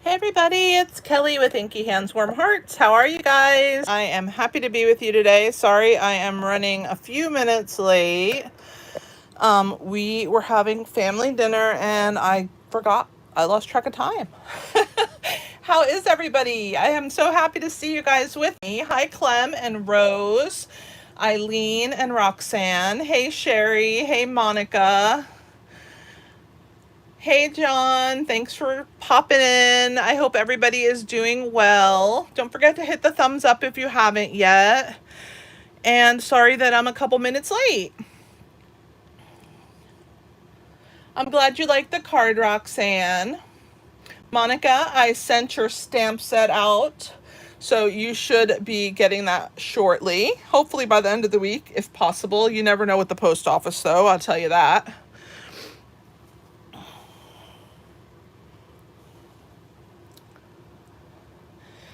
Hey everybody, it's Kelly with Inky Hands Warm Hearts. How are you guys? I am happy to be with you today. Sorry I am running a few minutes late. We were having family dinner and I lost track of time. How is everybody? I am so happy to see you guys with me. Hi Clem and Rose, Eileen and Roxanne. Hey Sherry, hey Monica. Hey John, thanks for popping in. I hope everybody is doing well. Don't forget to hit the thumbs up if you haven't yet. And sorry that I'm a couple minutes late. I'm glad you liked the card, Roxanne. Monica, I sent your stamp set out, so you should be getting that shortly. Hopefully by the end of the week, if possible. You never know with the post office, though, I'll tell you that.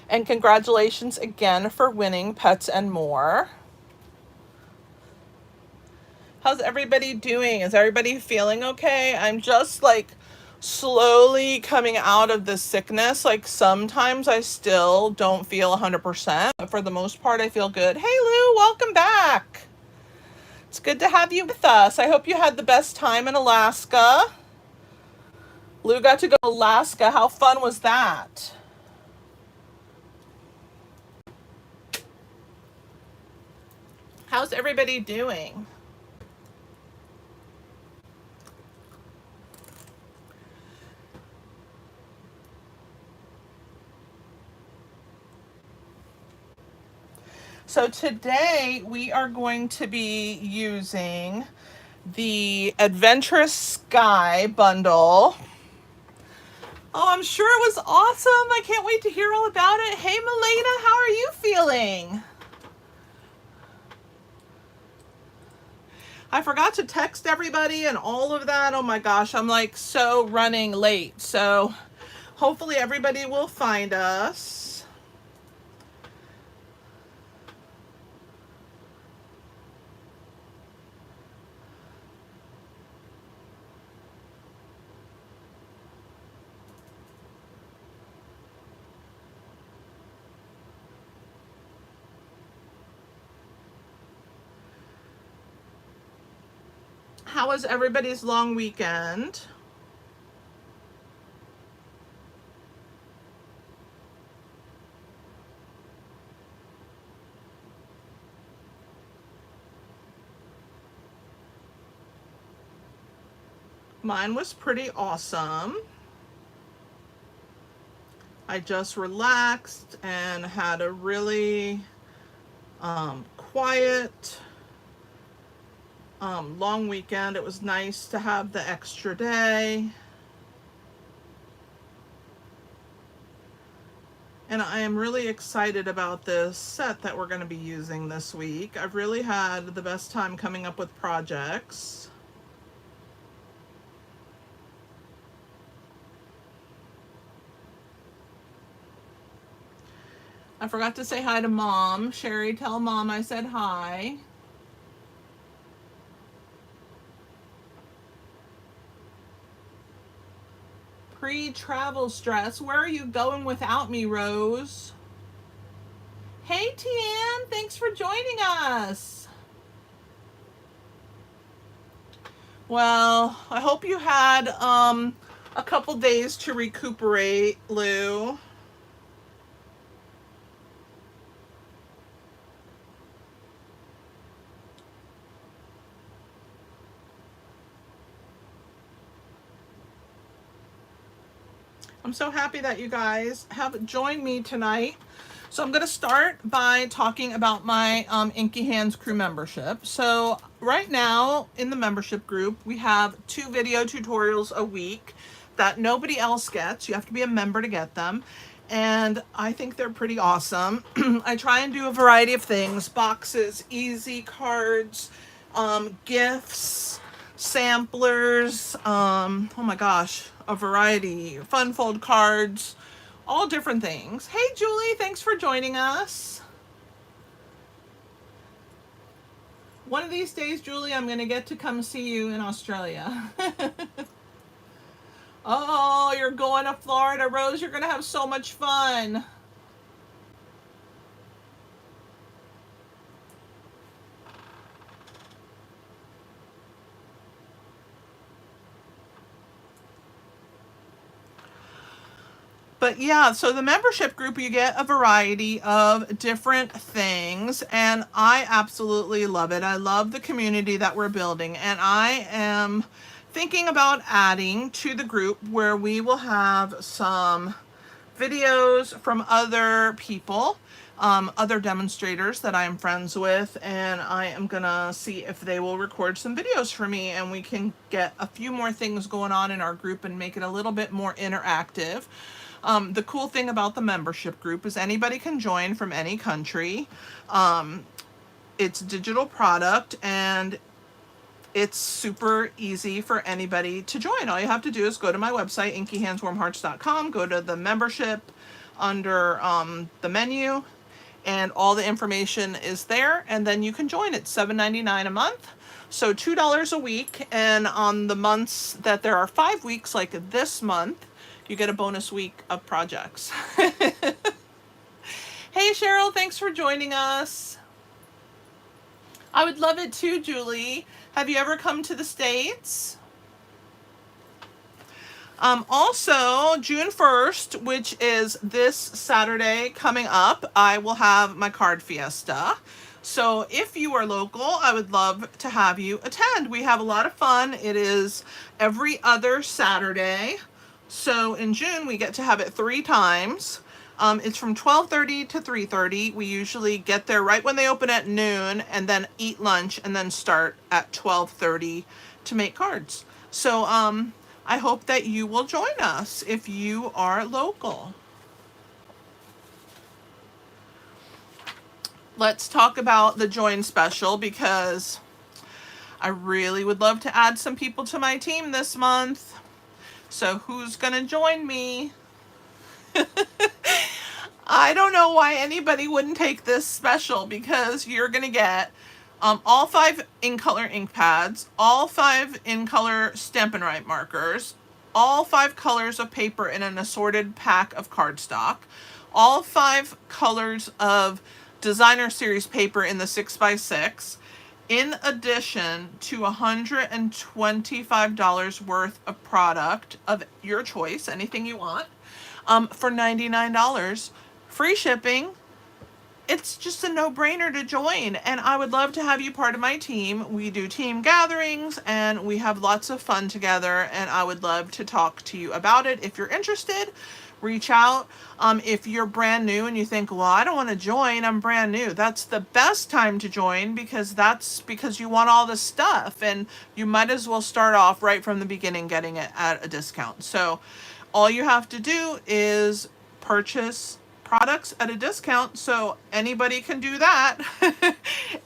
And congratulations again for winning Pets and More. How's everybody doing? Is everybody feeling okay? I'm just like slowly coming out of the sickness. Like sometimes I still don't feel 100%, but for the most part I feel good. Hey Lou, welcome back. It's good to have you with us. I hope you had the best time in Alaska. Lou got to go to Alaska. How fun was that? How's everybody doing? So today we are going to be using the Adventurous Sky Bundle. Oh, I'm sure it was awesome. I can't wait to hear all about it. Hey, Melena, how are you feeling? I forgot to text everybody and all of that. Oh my gosh, I'm like so running late. So hopefully everybody will find us. How was everybody's long weekend? Mine was pretty awesome. I just relaxed and had a really quiet long weekend. It was nice to have the extra day. And I am really excited about this set that we're going to be using this week. I've really had the best time coming up with projects. I forgot to say hi to Mom. Sherry, tell Mom I said hi. Pre-travel stress. Where are you going without me, Rose? Hey, Tian. Thanks for joining us. Well, I hope you had a couple days to recuperate, Lou. I'm so happy that you guys have joined me tonight. So I'm going to start by talking about my Inky Hands crew membership. So right now in the membership group, we have 2 video tutorials a week that nobody else gets. You have to be a member to get them. And I think they're pretty awesome. I try and do a variety of things: boxes, easy cards, gifts, samplers, oh my gosh, a variety, fun fold cards, all different things. Hey Julie, thanks for joining us. One of these days, Julie, I'm going to get to come see you in Australia. Oh, Oh, you're going to Florida, Rose. You're going to have so much fun. But yeah, so the membership group, you get a variety of different things, and I absolutely love it. I love the community that we're building, and I am thinking about adding to the group where we will have some videos from other people, other demonstrators that I'm friends with, and I am gonna see if they will record some videos for me, and we can get a few more things going on in our group and make it a little bit more interactive. The cool thing about the membership group is anybody can join from any country. It's digital product, and it's super easy for anybody to join. All you have to do is go to my website, inkyhandswarmhearts.com, go to the membership under the menu, and all the information is there, and then you can join. It's $7.99 a month, so $2 a week, and on the months that there are 5 weeks, like this month, you get a bonus week of projects. Hey Cheryl, thanks for joining us. I would love it too, Julie. Have you ever come to the States? Also, June 1st, which is this Saturday coming up, I will have my card fiesta. So if you are local, I would love to have you attend. We have a lot of fun. It is every other Saturday. So in June, we get to have it 3 times. It's from 12:30 to 3:30. We usually get there right when they open at noon, and then eat lunch, and then start at 12:30 to make cards. So I hope that you will join us if you are local. Let's talk about the join special, because I really would love to add some people to my team this month. So who's gonna join me? I don't know why anybody wouldn't take this special, because you're gonna get all 5 in-color ink pads, all 5 in-color Stampin' Up markers, all 5 colors of paper in an assorted pack of cardstock, all 5 colors of designer series paper in the 6x6, in addition to $125 worth of product of your choice, anything you want, for $99. Free shipping. It's just a no-brainer to join, and I would love to have you part of my team. We do team gatherings, and we have lots of fun together, and I would love to talk to you about it. If you're interested, reach out. If you're brand new and you think, well, I don't want to join, I'm brand new, that's the best time to join, because that's because you want all this stuff, and you might as well start off right from the beginning getting it at a discount. So all you have to do is purchase products at a discount, so anybody can do that.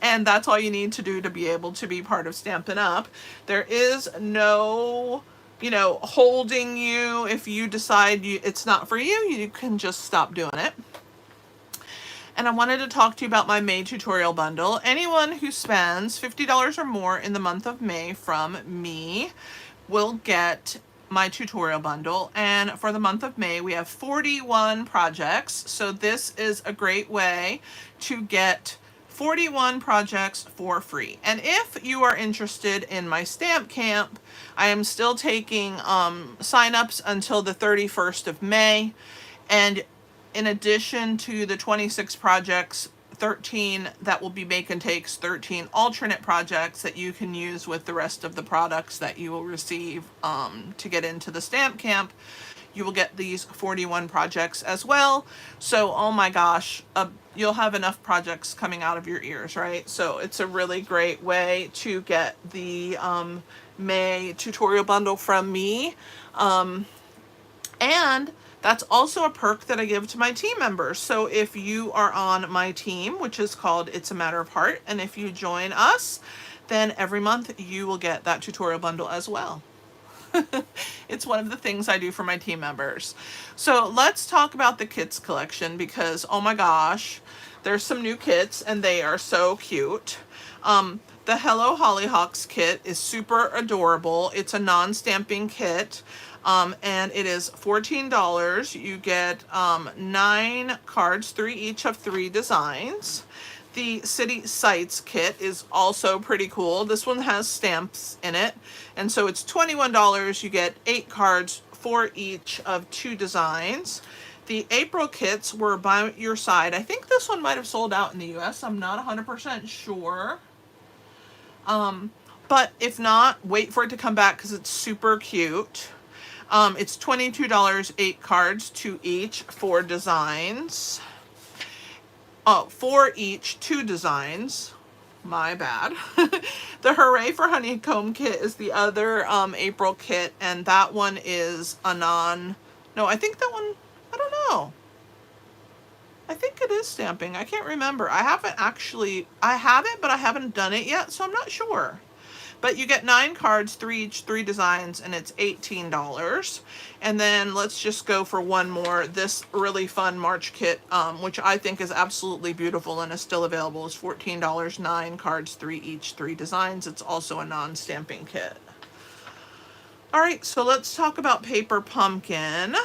And that's all you need to do to be able to be part of Stampin' Up. There is no, holding you. If you decide it's not for you, you can just stop doing it. And I wanted to talk to you about my May tutorial bundle. Anyone who spends $50 or more in the month of May from me will get my tutorial bundle, and for the month of May we have 41 projects, so this is a great way to get 41 projects for free. And if you are interested in my stamp camp, I am still taking sign-ups until the 31st of May, and in addition to the 26 projects, 13 that will be make and takes, 13 alternate projects that you can use with the rest of the products that you will receive to get into the stamp camp. You will get these 41 projects as well. So, oh my gosh, you'll have enough projects coming out of your ears, right? So it's a really great way to get the May tutorial bundle from me. And that's also a perk that I give to my team members. So if you are on my team, which is called It's a Matter of Heart, and if you join us, then every month you will get that tutorial bundle as well. It's one of the things I do for my team members. So let's talk about the kits collection, because oh my gosh, there's some new kits and they are so cute. The Hello Hollyhocks kit is super adorable. It's a non-stamping kit. And it is $14. You get 9 cards, 3 each of 3 designs. The City Sites kit is also pretty cool. This one has stamps in it, and so it's $21. You get 8 cards, 4 each of 2 designs. The April kits were by your side. I think this one might have sold out in the US. I'm not 100% sure. But if not, wait for it to come back because it's super cute. It's $22, 8 cards, 2 each, 4 designs. 4 each, 2 designs. My bad. The Hooray for Honeycomb kit is the other April kit, and that one is a no, I think that one, I don't know. I think it is stamping. I can't remember. I have it, but I haven't done it yet, so I'm not sure. But you get 9 cards, 3 each, 3 designs, and it's $18. And then let's just go for one more. This really fun March kit, which I think is absolutely beautiful and is still available, is $14, 9 cards, 3 each, 3 designs. It's also a non-stamping kit. All right, so let's talk about Paper Pumpkin.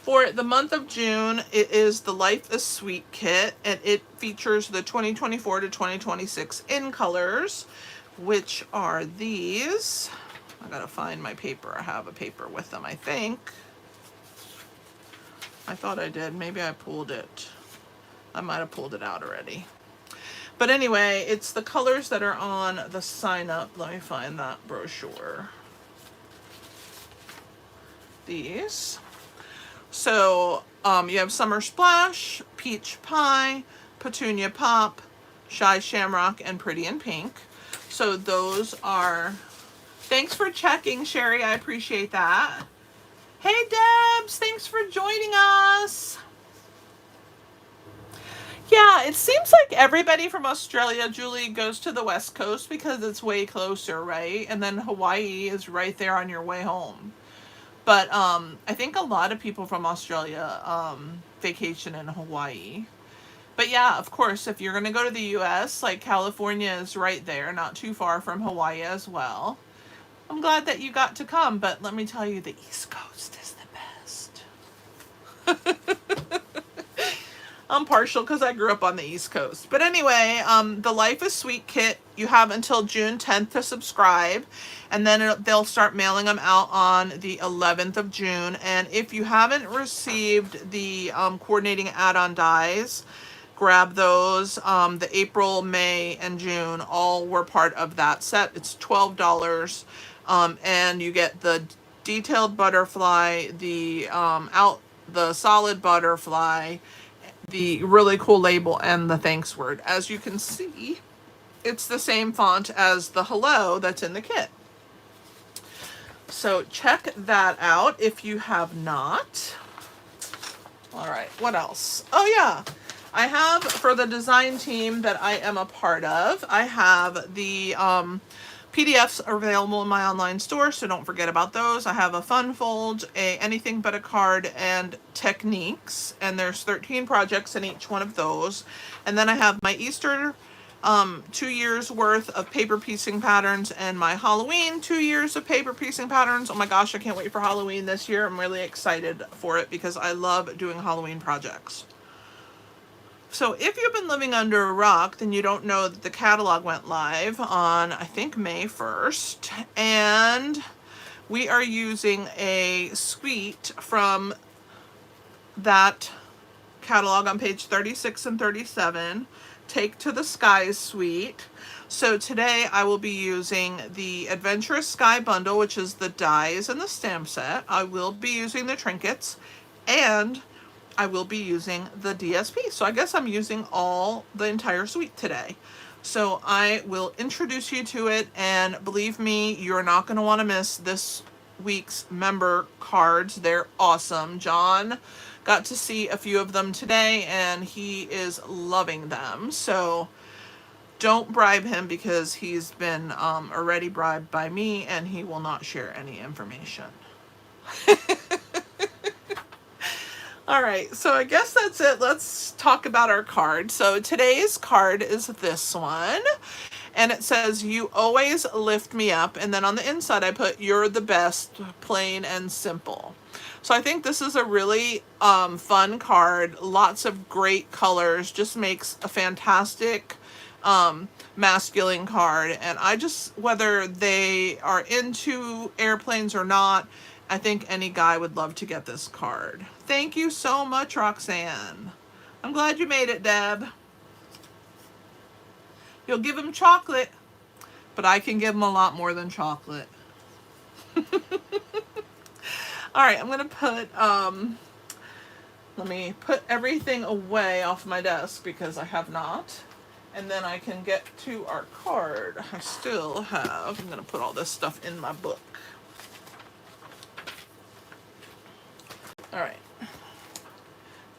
For the month of June, it is the Life is Sweet kit, and it features the 2024 to 2026 in colors, which are these. I gotta find my paper. I have a paper with them, I think. I thought I did. Maybe I pulled it. I might have pulled it out already. But anyway, it's the colors that are on the sign up. Let me find that brochure. These. So you have Summer Splash, Peach Pie, Petunia Pop, Shy Shamrock, and Pretty in Pink. So those are... Thanks for checking, Sherry. I appreciate that. Hey, Debs. Thanks for joining us. Yeah, it seems like everybody from Australia, Julie, goes to the West Coast because it's way closer, right? And then Hawaii is right there on your way home. But I think a lot of people from Australia vacation in Hawaii. But yeah, of course, if you're going to go to the U.S., like California is right there, not too far from Hawaii as well. I'm glad that you got to come, but let me tell you, the East Coast is the best. I'm partial because I grew up on the East Coast. But anyway, the Life is Sweet kit, you have until June 10th to subscribe. And then they'll start mailing them out on the 11th of June. And if you haven't received the coordinating add-on dies, grab those. The April, May, and June all were part of that set. It's $12. And you get the detailed butterfly, the solid butterfly, the really cool label, and the thanks word. As you can see, it's the same font as the hello that's in the kit. So check that out if you have not. All right, what else? Oh yeah, I have, for the design team that I am a part of, I have the PDFs are available in my online store, so don't forget about those. I have a fun fold, a anything but a card, and techniques, and there's 13 projects in each one of those. And then I have my Easter 2 years worth of paper piecing patterns, and my Halloween 2 years of paper piecing patterns. Oh my gosh, I can't wait for Halloween this year. I'm really excited for it because I love doing Halloween projects. So if you've been living under a rock, then you don't know that the catalog went live on, I think, May 1st. And we are using a suite from that catalog on page 36 and 37, Take to the Skies suite. So today I will be using the Adventurous Sky Bundle, which is the dies and the stamp set. I will be using the trinkets, and I will be using the DSP. So I guess I'm using the entire suite today. So I will introduce you to it, and believe me, you're not going to want to miss this week's member cards. They're awesome. John got to see a few of them today, and he is loving them. So don't bribe him because he's been already bribed by me, and he will not share any information. All right, so I guess that's it. Let's talk about our card. So today's card is this one. And it says, "You always lift me up." And then on the inside, I put, "You're the best, plain and simple." So I think this is a really fun card. Lots of great colors. Just makes a fantastic masculine card. And I just, whether they are into airplanes or not, I think any guy would love to get this card. Thank you so much, Roxanne. I'm glad you made it, Deb. You'll give him chocolate, but I can give him a lot more than chocolate. All right, I'm gonna put, let me put everything away off my desk because I have not. And then I can get to our card. I still have, I'm gonna put all this stuff in my book. All right,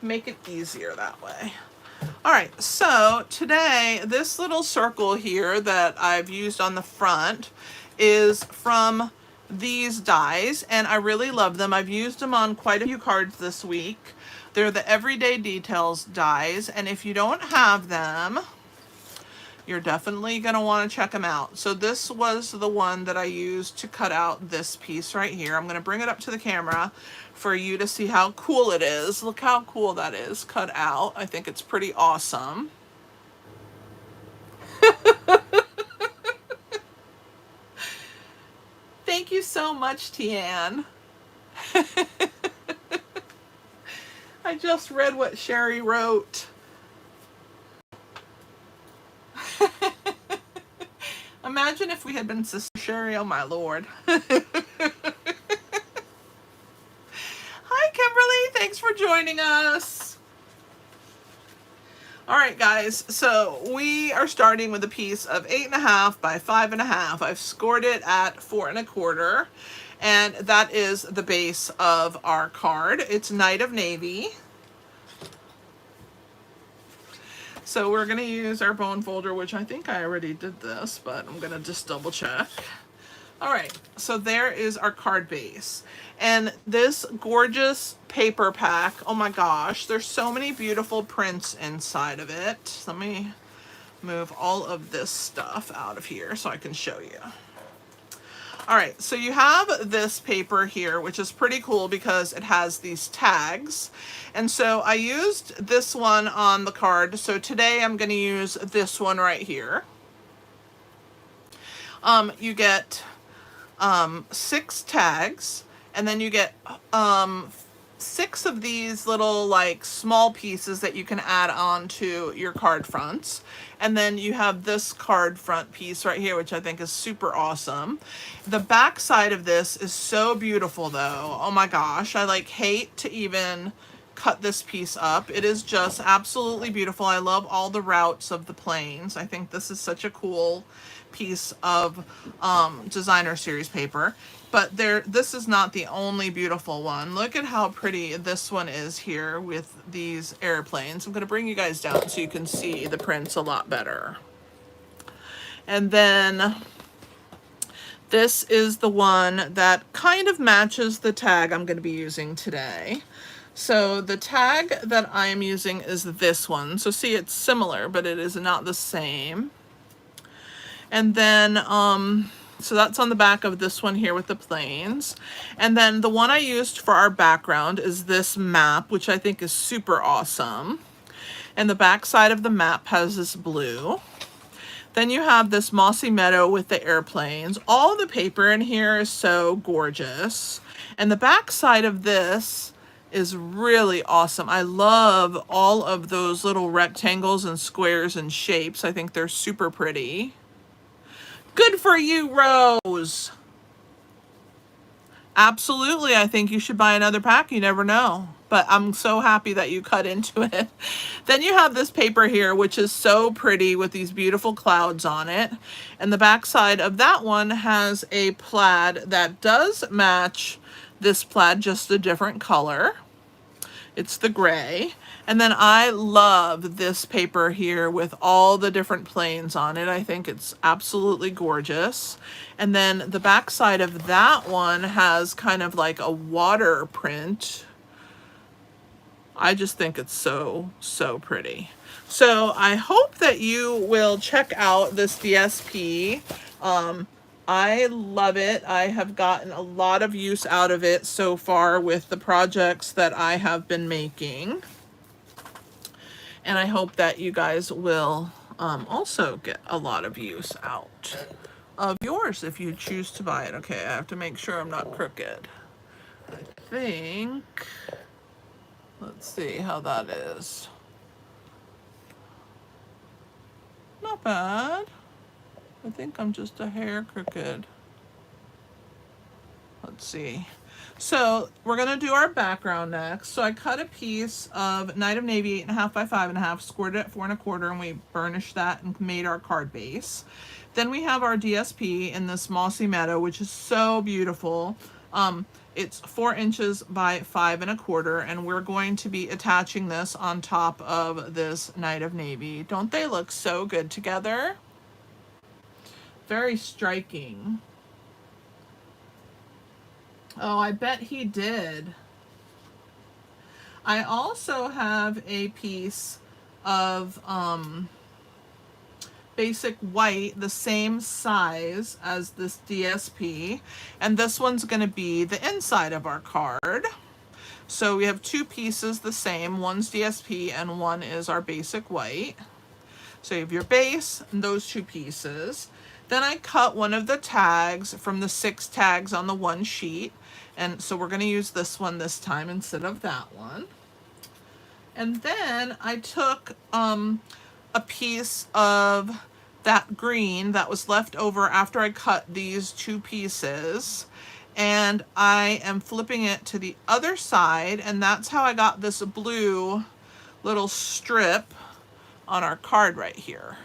make it easier that way. All right, so today, this little circle here that I've used on the front is from these dies, and I really love them. I've used them on quite a few cards this week. They're the Everyday Details dies, and if you don't have them, you're definitely going to want to check them out. So this was the one that I used to cut out this piece right here. I'm going to bring it up to the camera for you to see how cool it is. Look how cool that is cut out. I think it's pretty awesome. Thank you so much, Tian. I just read what Sherry wrote. Imagine if we had been Sister Sherry, oh my lord. Hi, Kimberly, thanks for joining us. All right, guys, so we are starting with a piece of 8.5 by 5.5. I've scored it at 4 1/4, and that is the base of our card. It's Knight of Navy. So we're going to use our bone folder, which I think I already did this, but I'm going to just double check. All right, so there is our card base. And this gorgeous paper pack, oh my gosh, there's so many beautiful prints inside of it. Let me move all of this stuff out of here so I can show you. All right, so you have this paper here, which is pretty cool because it has these tags. And so I used this one on the card. So today I'm going to use this one right here. You get 6 tags, and then you get 6 of these little like small pieces that you can add on to your card fronts. And then you have this card front piece right here, which I think is super awesome. The back side of this is so beautiful though. Oh my gosh, I like hate to even cut this piece up. It is just absolutely beautiful. I love all the routes of the planes. I think this is such a cool piece of designer series paper. But this is not the only beautiful one. Look at how pretty this one is here with these airplanes. I'm going to bring you guys down so you can see the prints a lot better. And then this is the one that kind of matches the tag I'm going to be using today. So the tag that I'm using is this one. So see, it's similar, but it is not the same. And then, so that's on the back of this one here with the planes. And then the one I used for our background is this map, which I think is super awesome. And the back side of the map has this blue. Then you have this mossy meadow with the airplanes. All the paper in here is so gorgeous. And the back side of this is really awesome. I love all of those little rectangles and squares and shapes. I think they're super pretty. Good for you, Rose. Absolutely, I think you should buy another pack. You never know. But I'm so happy that you cut into it. Then you have this paper here, which is so pretty with these beautiful clouds on it. And the back side of that one has a plaid that does match this plaid, just a different color. It's the gray. And then I love this paper here with all the different planes on it. I think it's absolutely gorgeous. And then the back side of that one has kind of like a water print. I just think it's so, so pretty. So I hope that you will check out this DSP. I love it. I have gotten a lot of use out of it so far with the projects that I have been making. And I hope that you guys will also get a lot of use out of yours if you choose to buy it. Okay, I have to make sure I'm not crooked. I think, let's see how that is. Not bad. I think I'm just a hair crooked. Let's see. So we're gonna do our background next. So I cut a piece of Night of Navy 8.5 by 5.5, scored it at 4 1/4, and we burnished that and made our card base. Then we have our DSP in this mossy meadow, which is so beautiful. It's 4 inches by 5 1/4, and we're going to be attaching this on top of this Night of Navy. Don't they look so good together? Very striking. Oh, I bet he did. I also have a piece of basic white, the same size as this DSP, and this one's going to be the inside of our card. So we have 2 pieces the same, one's DSP and one is our basic white. So you have your base and those 2 pieces. Then I cut one of the tags from the 6 tags on the one sheet. And so we're going to use this one this time instead of that one. And then I took a piece of that green that was left over after I cut these 2 pieces. And I am flipping it to the other side. And that's how I got this blue little strip on our card right here.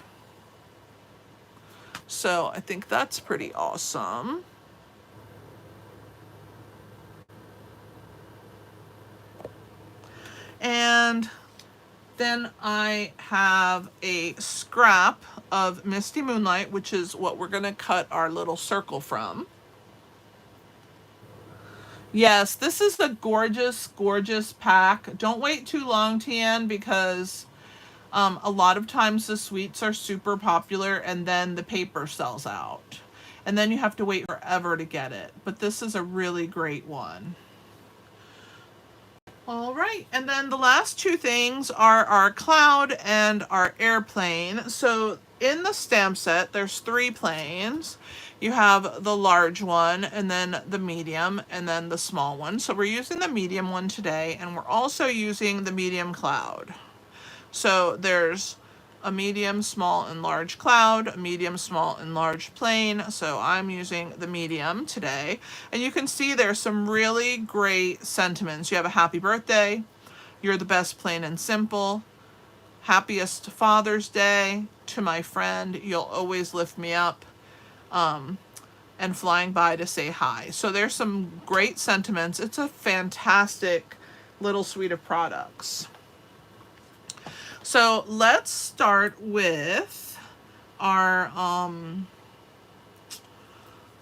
So I think that's pretty awesome. And then I have a scrap of Misty Moonlight, which is what we're going to cut our little circle from. Yes, this is a gorgeous, gorgeous pack. Don't wait too long, Tian, because a lot of times the sweets are super popular and then the paper sells out. And then you have to wait forever to get it. But this is a really great one. All right, and then the last 2 things are our cloud and our airplane. So in the stamp set, there's 3 planes. You have the large one, and then the medium, and then the small one. So we're using the medium one today, and we're also using the medium cloud. So there's a medium, small, and large cloud, a medium, small, and large plane. So I'm using the medium today. And you can see there's some really great sentiments. You have a happy birthday, you're the best, plain and simple, happiest Father's Day, to my friend, you'll always lift me up, and flying by to say hi. So there's some great sentiments. It's a fantastic little suite of products. So let's start with our,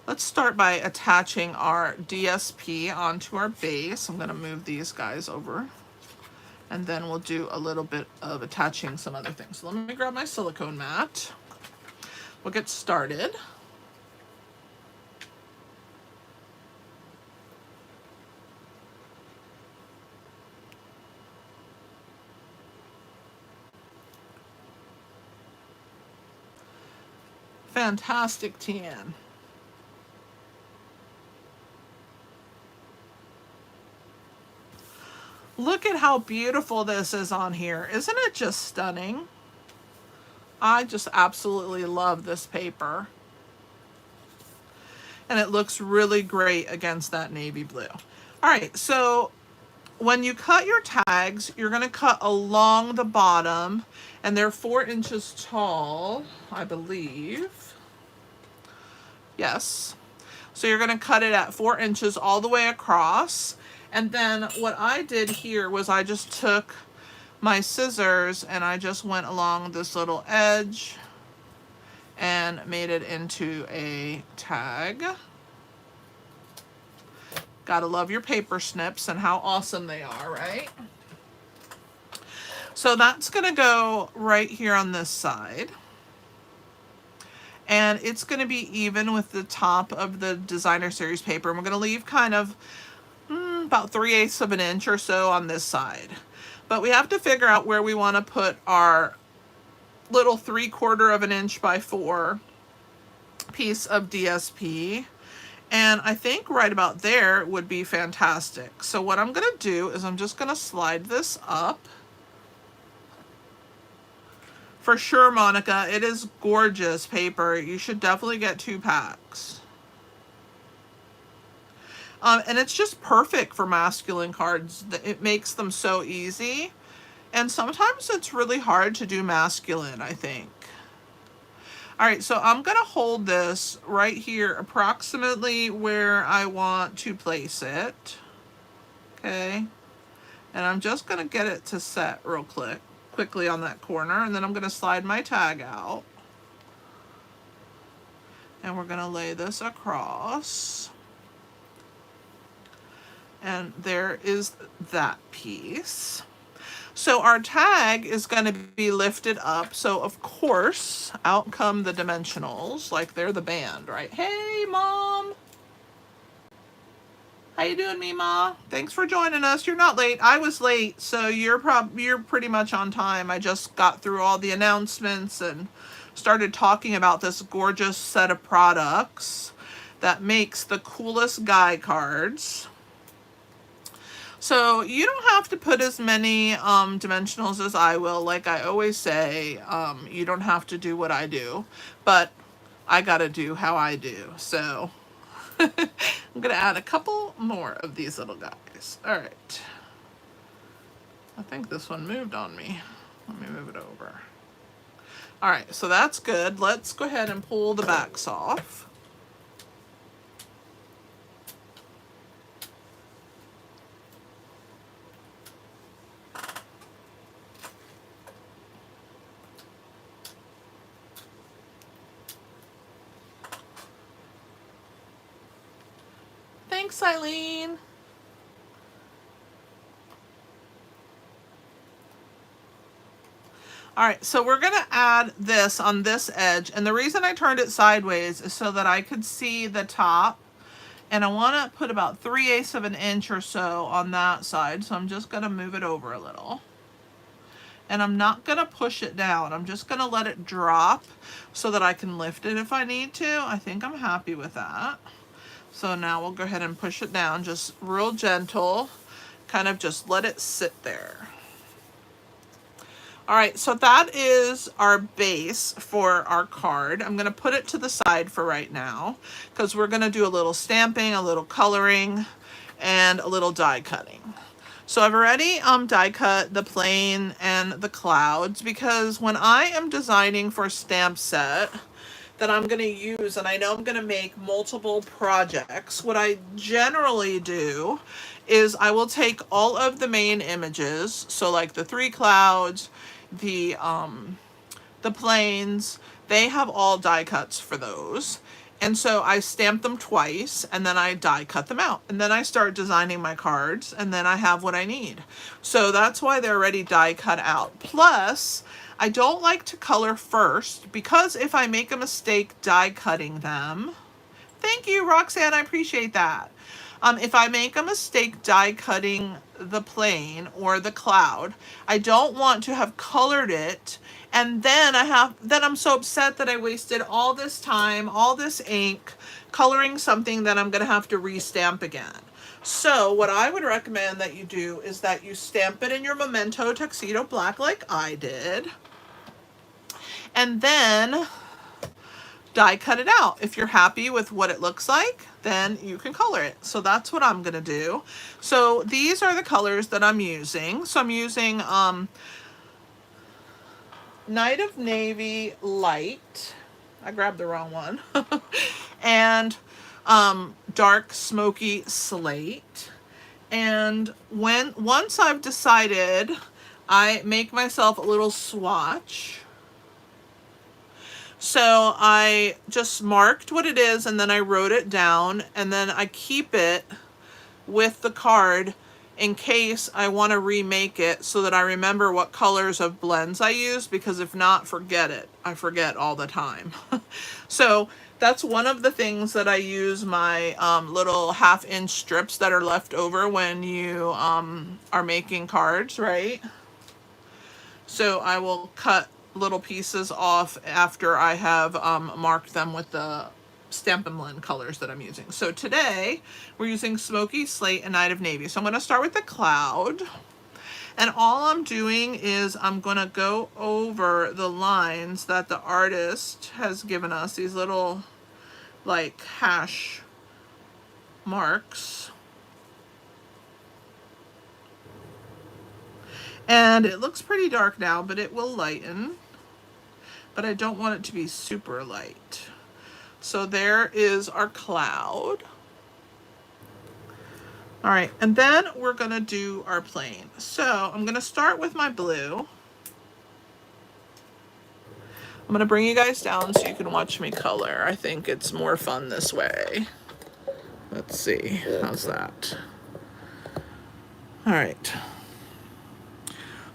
let's start by attaching our DSP onto our base. I'm going to move these guys over, and then we'll do a little bit of attaching some other things. So let me grab my silicone mat. We'll get started. Fantastic, Tian. Look at how beautiful this is on here. Isn't it just stunning? I just absolutely love this paper. And it looks really great against that navy blue. All right, so when you cut your tags, you're going to cut along the bottom, and they're 4 inches tall, I believe. Yes. So you're going to cut it at 4 inches all the way across. And then what I did here was I just took my scissors and I just went along this little edge and made it into a tag. Gotta love your paper snips and how awesome they are, right? So that's gonna go right here on this side. And it's gonna be even with the top of the designer series paper. And we're gonna leave kind of about 3/8 of an inch or so on this side. But we have to figure out where we wanna put our little 3/4 of an inch by 4 piece of DSP. And I think right about there would be fantastic. So what I'm gonna do is I'm just gonna slide this up. For sure, Monica, it is gorgeous paper. You should definitely get 2 packs. And it's just perfect for masculine cards. It makes them so easy. And sometimes it's really hard to do masculine, I think. All right, so I'm gonna hold this right here approximately where I want to place it. Okay, and I'm just gonna get it to set real quickly on that corner, and then I'm gonna slide my tag out. And we're gonna lay this across. And there is that piece. So our tag is going to be lifted up. So of course, out come the dimensionals, like they're the band, right? Hey, Mom. How you doing, Mima? Thanks for joining us. You're not late. I was late, so you're pretty much on time. I just got through all the announcements and started talking about this gorgeous set of products that makes the coolest guy cards. So you don't have to put as many dimensionals as I will. Like I always say, you don't have to do what I do, but I gotta do how I do. So I'm gonna add a couple more of these little guys. All right. I think this one moved on me. Let me move it over. All right, so that's good. Let's go ahead and pull the backs off. Thanks, Eileen. All right, so we're gonna add this on this edge, and the reason I turned it sideways is so that I could see the top, and I wanna put about 3/8 of an inch or so on that side, so I'm just gonna move it over a little. And I'm not gonna push it down, I'm just gonna let it drop so that I can lift it if I need to. I think I'm happy with that. So now we'll go ahead and push it down, just real gentle, kind of just let it sit there. All right, so that is our base for our card. I'm gonna put it to the side for right now because we're gonna do a little stamping, a little coloring, and a little die cutting. So I've already die cut the plane and the clouds because when I am designing for a stamp set that I'm gonna use, and I know I'm gonna make multiple projects, what I generally do is I will take all of the main images, so like the 3 clouds, the planes, they have all die cuts for those. And so I stamp them twice and then I die cut them out. And then I start designing my cards and then I have what I need. So that's why they're already die cut out. Plus, I don't like to color first because if I make a mistake die cutting them, thank you, Roxanne, I appreciate that. If I make a mistake die cutting the plane or the cloud, I don't want to have colored it and then I'm so upset that I wasted all this time, all this ink, coloring something that I'm gonna have to restamp again. So what I would recommend that you do is that you stamp it in your Memento Tuxedo Black like I did, and then die cut it out. If you're happy with what it looks like, then you can color it. So that's what I'm gonna do. So these are the colors that I'm using. So I'm using Night of Navy Light. I grabbed the wrong one. And Dark Smoky Slate. And once I've decided, I make myself a little swatch. So I just marked what it is and then I wrote it down and then I keep it with the card in case I want to remake it so that I remember what colors of blends I use, because if not, forget it. I forget all the time. So that's one of the things that I use my little 1/2-inch strips that are left over when you are making cards, right? So I will cut little pieces off after I have marked them with the Stampin' Blend colors that I'm using. So today we're using Smoky Slate and Night of Navy. So I'm going to start with the cloud. And all I'm doing is I'm going to go over the lines that the artist has given us, these little like hash marks. And it looks pretty dark now, but it will lighten. But I don't want it to be super light. So there is our cloud. All right, and then we're gonna do our plane. So I'm gonna start with my blue. I'm gonna bring you guys down so you can watch me color. I think it's more fun this way. Let's see, how's that? All right.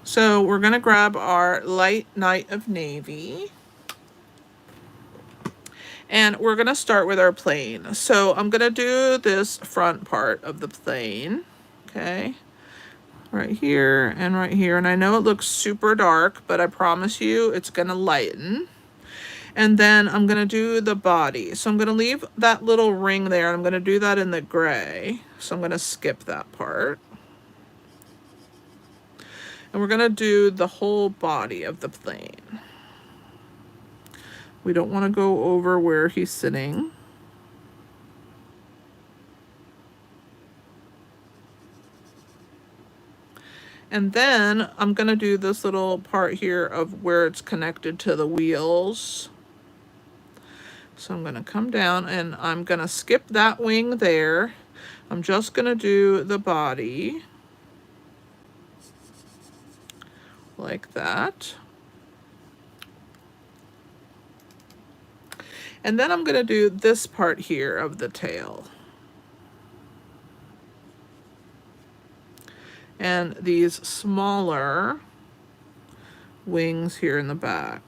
So we're gonna grab our light Night of Navy. And we're gonna start with our plane. So I'm gonna do this front part of the plane, okay? Right here and right here. And I know it looks super dark, but I promise you it's gonna lighten. And then I'm gonna do the body. So I'm gonna leave that little ring there. I'm gonna do that in the gray. So I'm gonna skip that part. And we're gonna do the whole body of the plane. We don't want to go over where he's sitting. And then I'm going to do this little part here of where it's connected to the wheels. So I'm going to come down and I'm going to skip that wing there. I'm just going to do the body. Like that. And then I'm going to do this part here of the tail. And these smaller wings here in the back.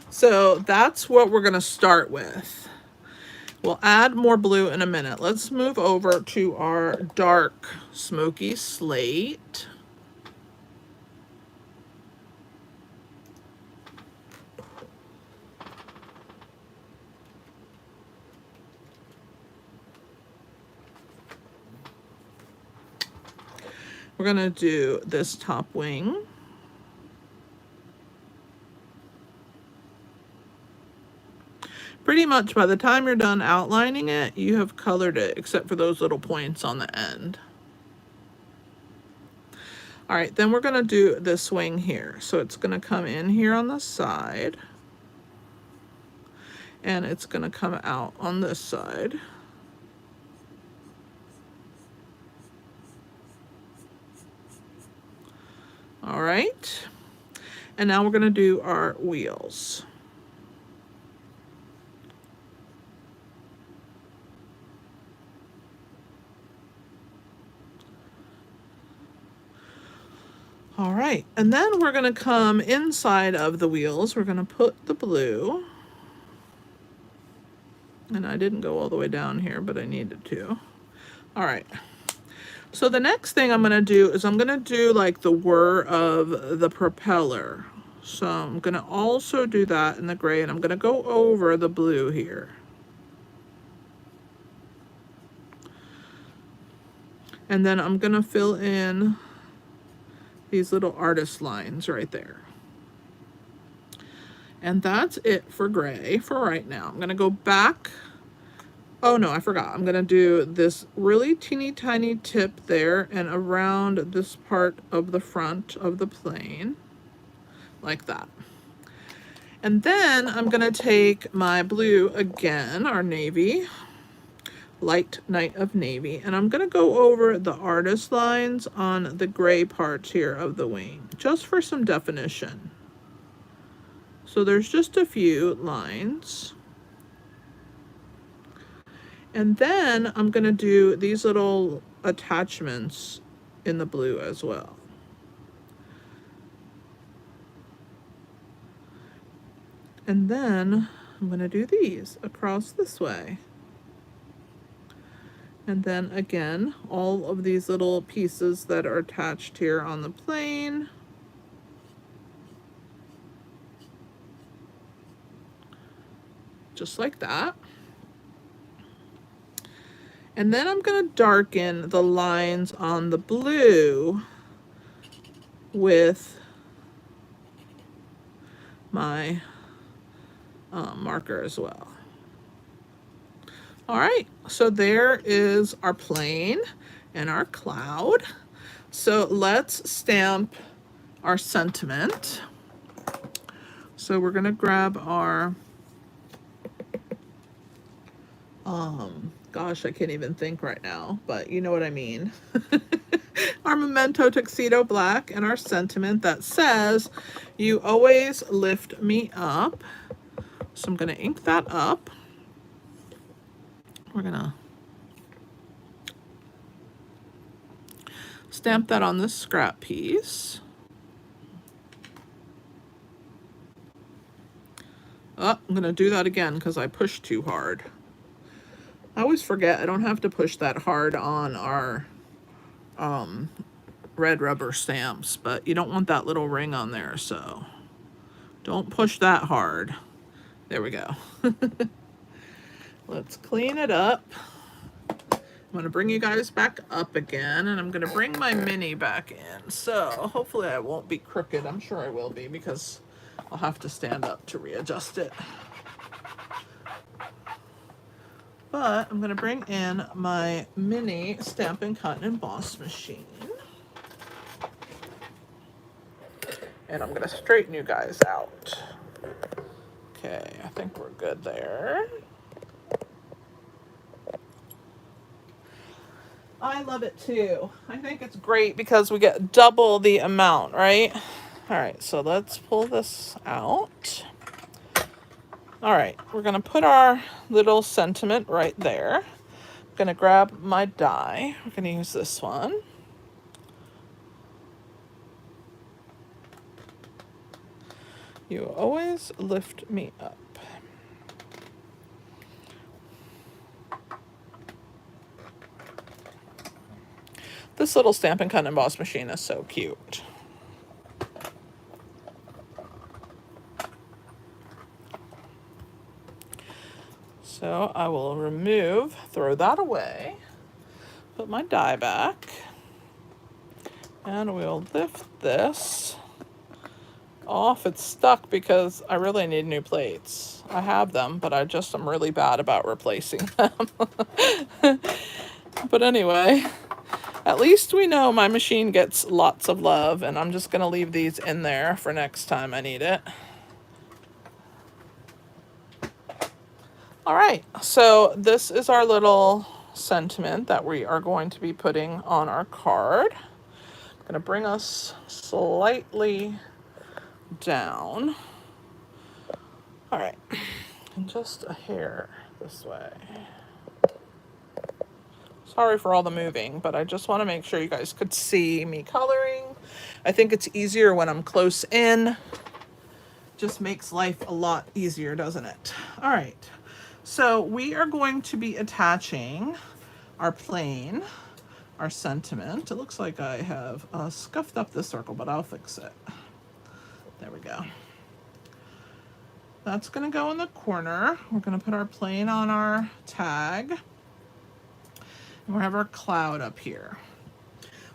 So that's what we're going to start with. We'll add more blue in a minute. Let's move over to our dark Smoky Slate. We're going to do this top wing. Pretty much by the time you're done outlining it, you have colored it, except for those little points on the end. All right, then we're gonna do this wing here. So it's gonna come in here on the side, and it's gonna come out on this side. All right, and now we're gonna do our wheels. All right, and then we're gonna come inside of the wheels. We're gonna put the blue. And I didn't go all the way down here, but I needed to. All right. So the next thing I'm gonna do is I'm gonna do like the whir of the propeller. So I'm gonna also do that in the gray, and I'm gonna go over the blue here. And then I'm gonna fill in these little artist lines right there. And that's it for gray for right now. I'm gonna go back. Oh no, I forgot. I'm gonna do this really teeny tiny tip there and around this part of the front of the plane, like that. And then I'm gonna take my blue again, our navy, light night of navy. And I'm going to go over the artist lines on the gray parts here of the wing, just for some definition. So there's just a few lines. And then I'm going to do these little attachments in the blue as well. And then I'm going to do these across this way. And then again, all of these little pieces that are attached here on the plane. Just like that. And then I'm going to darken the lines on the blue with my marker as well. All right, so there is our plane and our cloud. So let's stamp our sentiment. So we're gonna grab our, gosh, I can't even think right now, but you know what I mean. Our Memento Tuxedo Black and our sentiment that says, "You always lift me up." So I'm gonna ink that up. We're gonna stamp that on this scrap piece. Oh, I'm gonna do that again because I pushed too hard. I always forget I don't have to push that hard on our red rubber stamps, but you don't want that little ring on there, so don't push that hard. There we go. Let's clean it up. I'm gonna bring you guys back up again, and I'm gonna bring my mini back in. So hopefully I won't be crooked. I'm sure I will be because I'll have to stand up to readjust it. But I'm gonna bring in my mini Stampin' Cut and Emboss machine. And I'm gonna straighten you guys out. Okay, I think we're good there. I love it too. I think it's great because we get double the amount, right? All right, so let's pull this out. All right, we're gonna put our little sentiment right there. I'm gonna grab my die. We're gonna use this one. You always lift me up. This little Stampin' Cut and Emboss machine is so cute. So I will throw that away, put my die back, and we'll lift this off. It's stuck because I really need new plates. I have them, but I just am really bad about replacing them. But anyway, at least we know my machine gets lots of love, and I'm just gonna leave these in there for next time I need it. All right, so this is our little sentiment that we are going to be putting on our card. I'm gonna bring us slightly down. All right, and just a hair this way. Sorry for all the moving, but I just want to make sure you guys could see me coloring. I think it's easier when I'm close in. Just makes life a lot easier, doesn't it? All right, so we are going to be attaching our plane, our sentiment. It looks like I have scuffed up this circle, but I'll fix it. There we go. That's gonna go in the corner. We're gonna put our plane on our tag. And we'll have our cloud up here.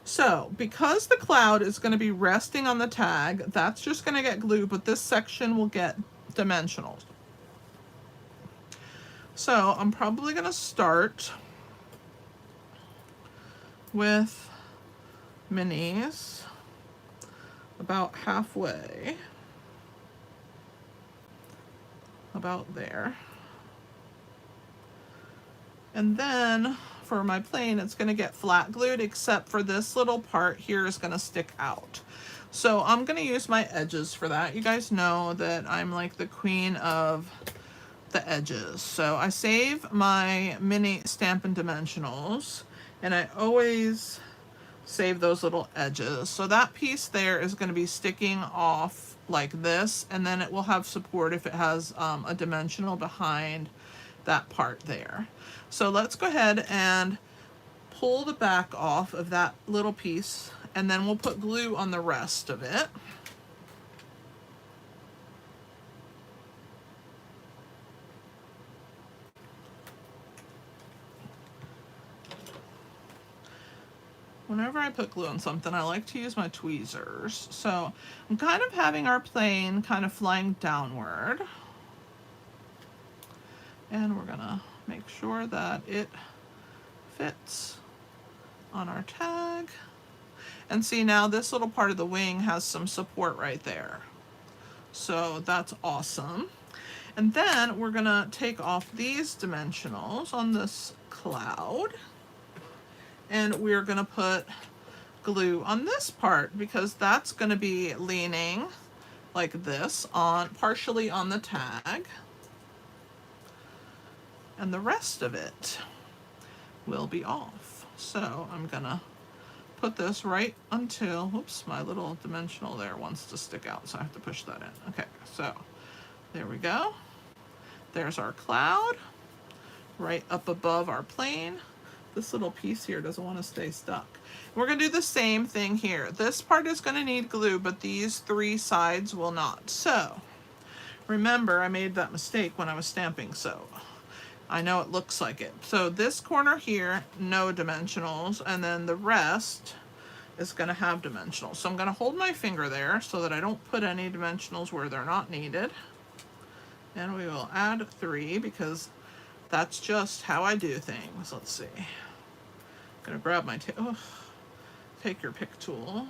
So because the cloud is going to be resting on the tag, that's just going to get glued, but this section will get dimensional. So I'm probably going to start with minis about halfway, about there. And then for my plane, it's going to get flat glued, except for this little part here is going to stick out. So I'm going to use my edges for that. You guys know that I'm like the queen of the edges. So I save my mini Stampin' Dimensionals, and I always save those little edges. So that piece there is going to be sticking off like this, and then it will have support if it has a dimensional behind that part there. So let's go ahead and pull the back off of that little piece, and then we'll put glue on the rest of it. Whenever I put glue on something, I like to use my tweezers. So I'm kind of having our plane kind of flying downward. And we're gonna make sure that it fits on our tag. And see, now this little part of the wing has some support right there. So that's awesome. And then we're gonna take off these dimensionals on this cloud, and we're gonna put glue on this part because that's gonna be leaning like this on partially on the tag, and the rest of it will be off. So I'm gonna put this right until, whoops, my little dimensional there wants to stick out, so I have to push that in. Okay, so there we go. There's our cloud right up above our plane. This little piece here doesn't want to stay stuck. We're going to do the same thing here. This part is going to need glue, but these three sides will not. So remember, I made that mistake when I was stamping, so I know it looks like it. So this corner here, no dimensionals, and then the rest is going to have dimensionals. So I'm going to hold my finger there so that I don't put any dimensionals where they're not needed. And we will add 3 because that's just how I do things. Let's see. I'm going to grab my take your pick tool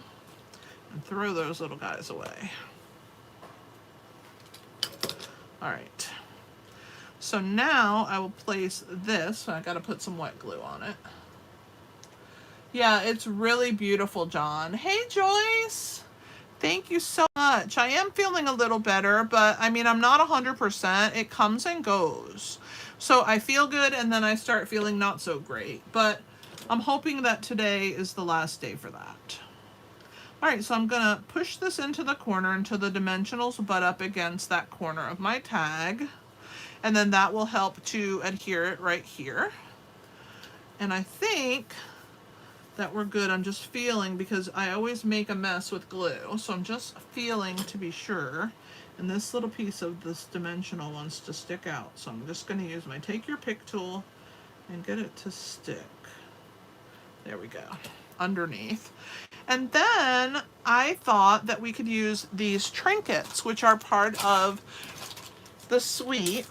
and throw those little guys away. All right. So now I will place this. I got to put some wet glue on it. Yeah, it's really beautiful, John. Hey, Joyce. Thank you so much. I am feeling a little better, but I mean, I'm not 100%. It comes and goes. So I feel good, and then I start feeling not so great. But I'm hoping that today is the last day for that. All right, so I'm going to push this into the corner until the dimensionals butt up against that corner of my tag. And then that will help to adhere it right here. And I think that we're good. I'm just feeling, because I always make a mess with glue. So I'm just feeling to be sure. And this little piece of this dimensional wants to stick out. So I'm just going to use my take your pick tool and get it to stick. There we go, underneath. And then I thought that we could use these trinkets, which are part of the suite.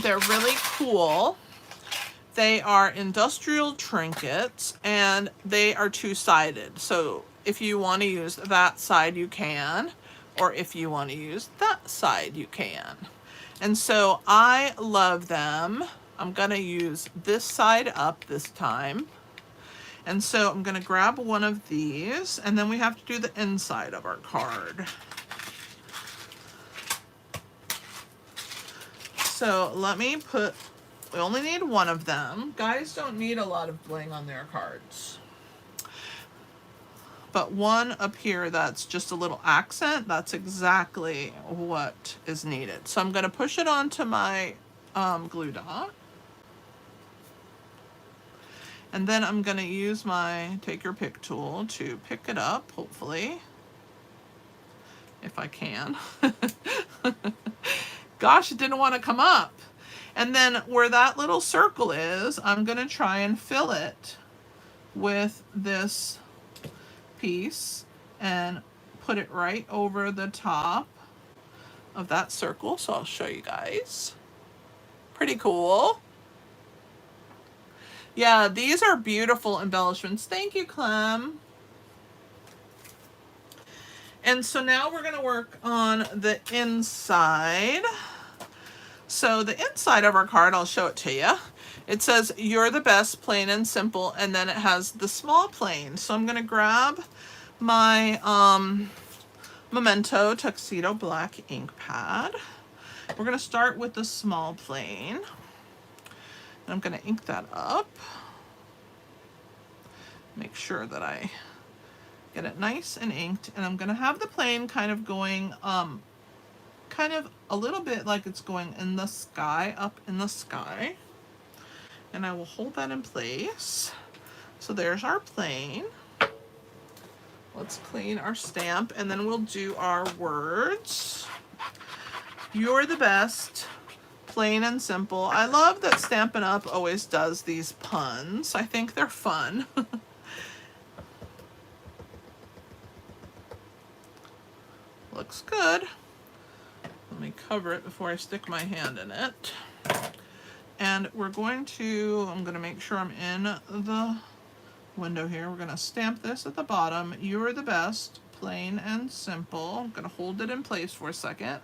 They're really cool. They are industrial trinkets, and they are two-sided. So if you want to use that side, you can, or if you want to use that side, you can. And so I love them. I'm going to use this side up this time. And so I'm going to grab one of these, and then we have to do the inside of our card. So let me put, we only need one of them. Guys don't need a lot of bling on their cards. But one up here that's just a little accent, that's exactly what is needed. So I'm going to push it onto my glue dot. And then I'm going to use my take your pick tool to pick it up, hopefully, if I can. Gosh, it didn't want to come up. And then where that little circle is, I'm going to try and fill it with this piece and put it right over the top of that circle. So I'll show you guys. Pretty cool. Yeah, these are beautiful embellishments. Thank you, Clem. And so now we're going to work on the inside. So the inside of our card, I'll show it to you. It says, "You're the best, plain and simple," and then it has the small plane. So I'm gonna grab my Memento Tuxedo Black ink pad. We're gonna start with the small plane. And I'm gonna ink that up. Make sure that I get it nice and inked, and I'm gonna have the plane kind of going kind of a little bit like it's going in the sky, up in the sky. And I will hold that in place. So there's our plane. Let's clean our stamp, and then we'll do our words. You're the best, plain and simple. I love that Stampin' Up! Always does these puns. I think they're fun. Looks good. Let me cover it before I stick my hand in it. And we're going to, I'm going to make sure I'm in the window here. We're going to stamp this at the bottom. You're the best, plain and simple. I'm going to hold it in place for a second.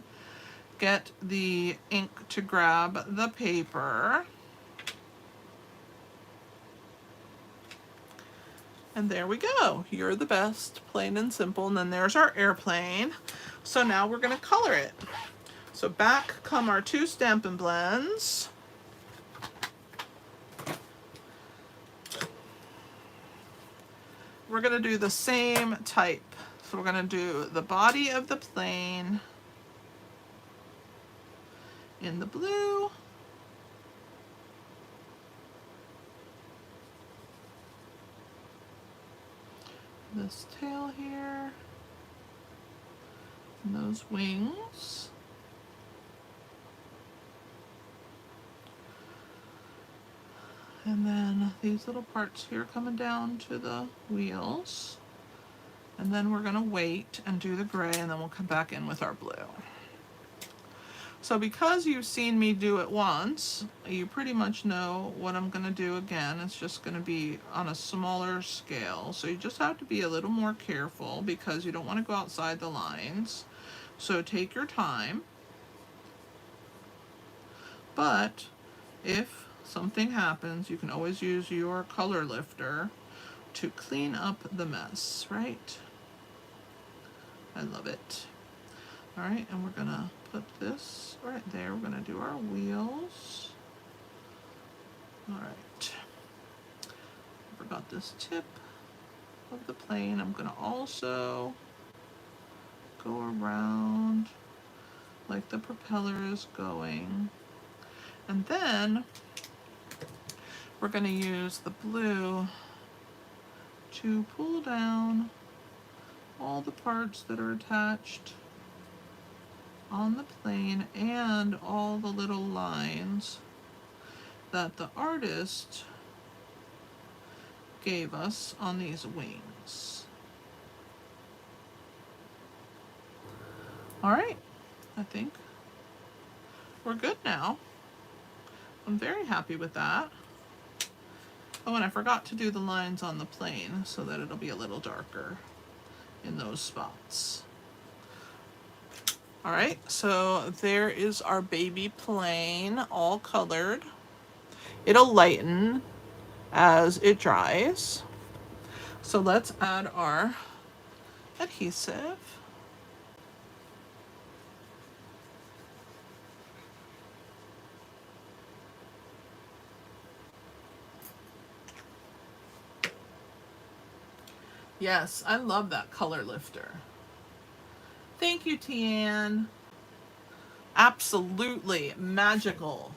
Get the ink to grab the paper. And there we go. You're the best, plain and simple. And then there's our airplane. So now we're going to color it. So back come our two Stampin' Blends. We're going to do the same type. So we're going to do the body of the plane in the blue. This tail here. And those wings. And then these little parts here coming down to the wheels. And then we're going to wait and do the gray, and then we'll come back in with our blue. So because you've seen me do it once, you pretty much know what I'm going to do again. It's just going to be on a smaller scale. So you just have to be a little more careful because you don't want to go outside the lines. So take your time. But if something happens, you can always use your color lifter to clean up the mess, right? I love it. All right, and we're gonna put this right there. We're gonna do our wheels. All right. I forgot this tip of the plane. I'm gonna also go around like the propeller is going. And then we're going to use the blue to pull down all the parts that are attached on the plane and all the little lines that the artist gave us on these wings. All right, I think we're good now. I'm very happy with that. Oh, and I forgot to do the lines on the plane so that it'll be a little darker in those spots. All right, so there is our baby plane, all colored. It'll lighten as it dries. So let's add our adhesive. Yes, I love that color lifter. Thank you, Tian. Absolutely magical.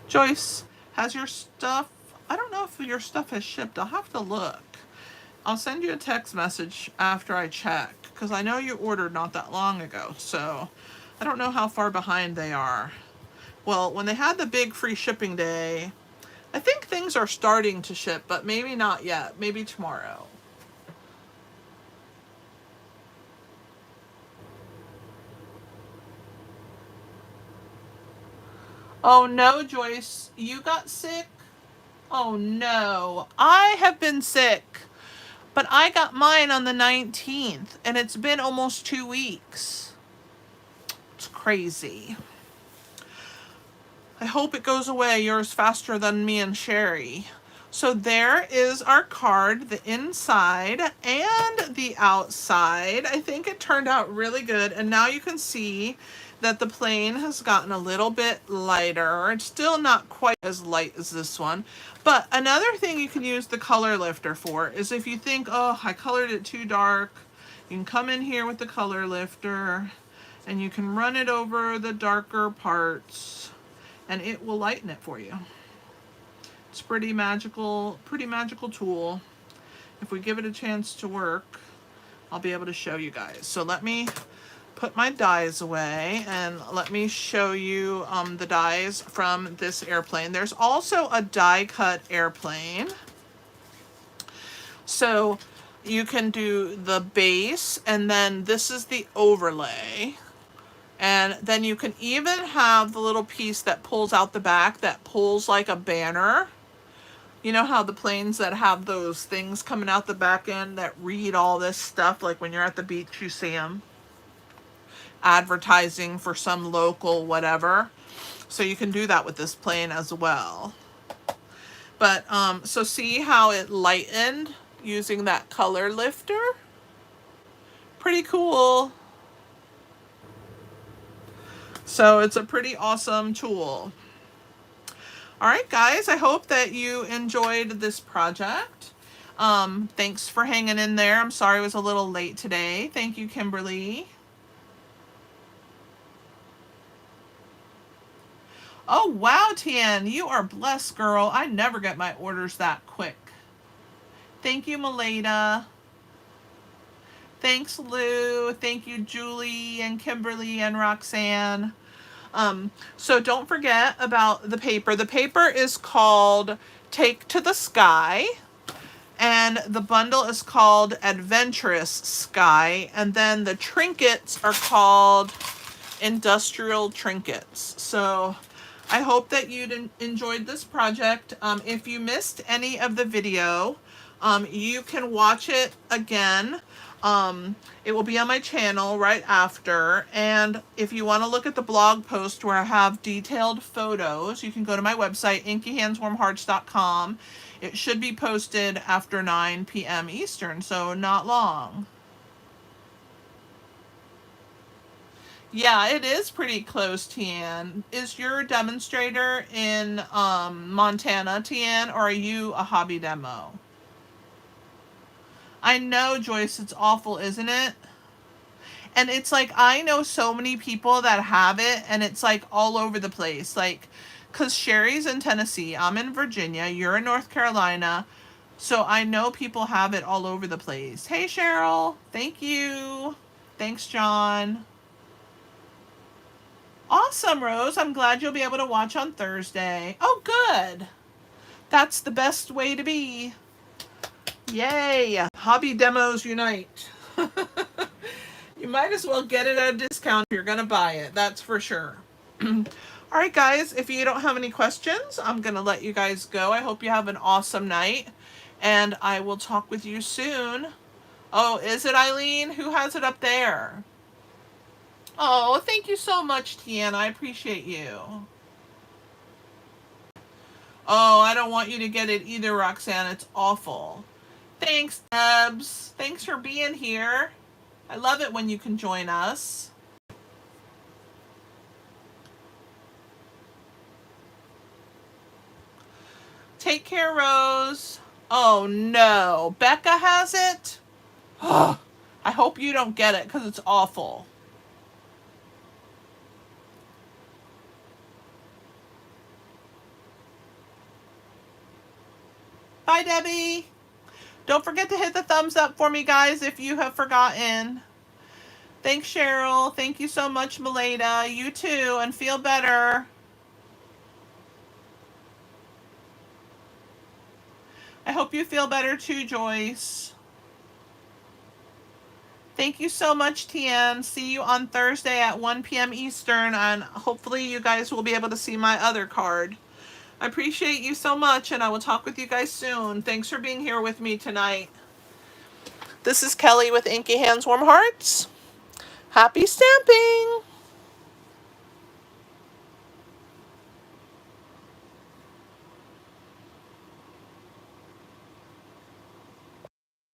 Joyce, has your stuff, I don't know if your stuff has shipped. I'll have to look. I'll send you a text message after I check, because I know you ordered not that long ago, so I don't know how far behind they are. Well, when they had the big free shipping day, I think things are starting to ship, but maybe not yet. Maybe tomorrow. Oh no, Joyce, you got sick? Oh no, I have been sick, but I got mine on the 19th and it's been almost 2 weeks. It's crazy. I hope it goes away yours faster than me and Sherry. So there is our card, the inside and the outside. I think it turned out really good. And now you can see that the plane has gotten a little bit lighter. It's still not quite as light as this one. But another thing you can use the color lifter for is if you think, oh, I colored it too dark, you can come in here with the color lifter and you can run it over the darker parts and it will lighten it for you. It's pretty magical tool. If we give it a chance to work, I'll be able to show you guys. So let me put my dies away and let me show you the dies from this airplane. There's also a die cut airplane. So you can do the base and then this is the overlay. And then you can even have the little piece that pulls out the back that pulls like a banner. You know how the planes that have those things coming out the back end that read all this stuff, like when you're at the beach you see them advertising for some local whatever. So you can do that with this plane as well. But so see how it lightened using that color lifter? Pretty cool. So it's a pretty awesome tool. All right, guys, I hope that you enjoyed this project. Thanks for hanging in there. I'm sorry I was a little late today. Thank you, Kimberly. Oh, wow, Tian, you are blessed, girl. I never get my orders that quick. Thank you, Maleda. Thanks, Lou. Thank you, Julie and Kimberly and Roxanne. So don't forget about the paper. The paper is called Take to the Sky, and the bundle is called Adventurous Sky, and then the trinkets are called Industrial Trinkets. So I hope that you enjoyed this project. If you missed any of the video, you can watch it again. It will be on my channel right after, and if you want to look at the blog post where I have detailed photos, you can go to my website, inkyhandswarmhearts.com. It should be posted after 9 p.m. Eastern, so not long. Yeah, it is pretty close, Tian. Is your demonstrator in Montana, Tian, or are you a hobby demo? I know, Joyce, it's awful, isn't it? And it's like, I know so many people that have it, and it's like all over the place. Like, because Sherry's in Tennessee, I'm in Virginia, you're in North Carolina, so I know people have it all over the place. Hey, Cheryl, thank you. Thanks, John. Awesome, Rose. I'm glad you'll be able to watch on Thursday. Oh, good. That's the best way to be. Yay! Hobby demos unite. You might as well get it at a discount if you're going to buy it. That's for sure. All right, guys. If you don't have any questions, I'm going to let you guys go. I hope you have an awesome night. And I will talk with you soon. Oh, is it Eileen? Who has it up there? Oh, thank you so much, Tiana. I appreciate you. Oh, I don't want you to get it either, Roxanne. It's awful. Thanks, Debs. Thanks for being here. I love it when you can join us. Take care, Rose. Oh, no. Becca has it? Oh, I hope you don't get it because it's awful. Bye, Debbie. Don't forget to hit the thumbs up for me, guys, if you have forgotten. Thanks, Cheryl. Thank you so much, Maleda. You too, and feel better. I hope you feel better too, Joyce. Thank you so much, Tian. See you on Thursday at 1 p.m. Eastern, and hopefully you guys will be able to see my other card. I appreciate you so much, and I will talk with you guys soon. Thanks for being here with me tonight. This is Kelly with Inky Hands Warm Hearts. Happy stamping!